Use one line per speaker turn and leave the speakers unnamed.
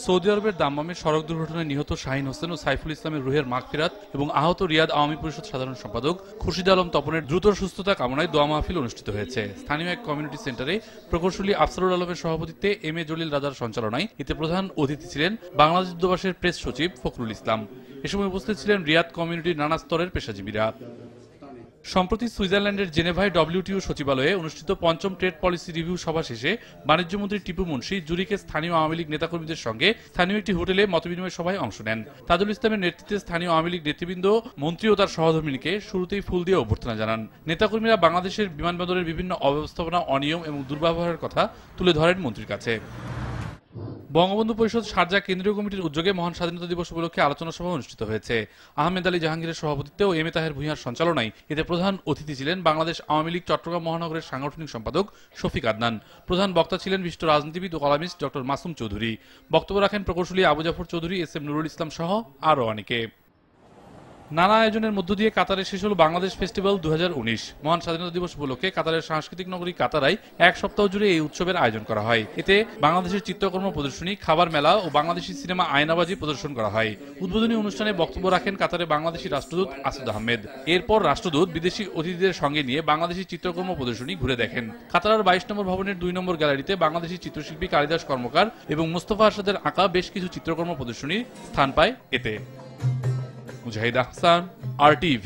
Saudi আরবের দাম্মামে সড়ক দুর্ঘটনায় নিহত শাহিন হোসেন ও সাইফুল ইসলামের রুহের মাগফিরাত এবং আহত রিয়াদ আওয়ামী পরিষদ সাধারণ সম্পাদক খুরশিদ আলম তপনের দ্রুত সুস্থতা কামনায় দোয়া মাহফিল অনুষ্ঠিত হয়েছে। স্থানীয় এক কমিউনিটি সেন্টারে প্রকৌশলী আফসারুল আলমের সভাপতিত্বে এম এ জলিল রাজার সঞ্চালনায় এতে প্রধান অতিথি ছিলেন বাংলাদেশ দূতাবাসের প্রেস সচিব ফখরুল ইসলাম। এ সময় উপস্থিত ছিলেন রিয়াদ কমিউনিটির নানা স্তরের পেশাজীবীরা। সম্প্রতি সুইজারল্যান্ডের জেনেভায় ডব্লিউটিও সচিবালয়ে অনুষ্ঠিত পঞ্চম ট্রেড পলিসি রিভিউ সভা শেষে বাণিজ্যমন্ত্রী টিপু মুন্সি জুরিকে স্থানীয় আওয়ামী লীগ নেতাকর্মীদের সঙ্গে স্থানীয় একটি হোটেলে মতবিনিময় সভায় অংশ নেন। তাজুল ইসলামের নেতৃত্বে স্থানীয় আওয়ামী লীগ নেতৃবৃন্দ, মন্ত্রী ও তার সহধর্মিনীকে শুরুতেই ফুল দিয়ে অভ্যর্থনা জানান। নেতাকর্মীরা বাংলাদেশের বিমানবন্দরের বিভিন্ন অব্যবস্থাপনা, অনিয়ম এবং দুর্ব্যবহারের কথা তুলে ধরেন মন্ত্রীর কাছে। বঙ্গবন্ধু পরিষদ শারজাহ কেন্দ্রীয় কমিটির উদ্যোগে মহান স্বাধীনতা দিবস উপলক্ষে আলোচনা সভা অনুষ্ঠিত হয়েছে। আহমেদ আলী জাহাঙ্গীরের সভাপতিত্বে ও এম এ তাহের ভূঁইয়ার সঞ্চালনায় এতে প্রধান অতিথি ছিলেন বাংলাদেশ আওয়ামী লীগ চট্টগ্রাম মহানগরের সাংগঠনিক সম্পাদক শফিক আদনান। প্রধান বক্তা ছিলেন বিশিষ্ট রাজনীতিবিদ ও কলামিস্ট ডক্টর মাসুম চৌধুরী। বক্তব্য রাখেন প্রকৌশলী আবু জাফর চৌধুরী, এস এম নুরুল ইসলাম সহ আরও অনেকে। নানা আয়োজনের মধ্য দিয়ে কাতারে শেষ হল বাংলাদেশ ফেস্টিভ্যাল 2019। মহান স্বাধীনতা দিবস উপলক্ষে কাতারের সাংস্কৃতিক নগরী কাতারায় এক সপ্তাহ জুড়ে এই উৎসবের আয়োজন করা হয়। এতে বাংলাদেশের চিত্রকর্ম প্রদর্শনী, খাবার মেলা ও বাংলাদেশি সিনেমা আয়নাবাজি প্রদর্শন করা হয়। উদ্বোধনী অনুষ্ঠানে বক্তব্য রাখেন কাতারে বাংলাদেশি রাষ্ট্রদূত আসাদ আহমেদ। এরপর রাষ্ট্রদূত বিদেশি অতিথিদের সঙ্গে নিয়ে বাংলাদেশি চিত্রকর্ম প্রদর্শনী ঘুরে দেখেন। কাতারার 22 নম্বর ভবনের 2 নম্বর গ্যালারিতে বাংলাদেশি চিত্রশিল্পী কালিদাস কর্মকার এবং মোস্তফা আরশাদের আঁকা বেশ কিছু চিত্রকর্ম প্রদর্শনীর স্থান পায় এতে। মুজাহিদ আহসান, RTV।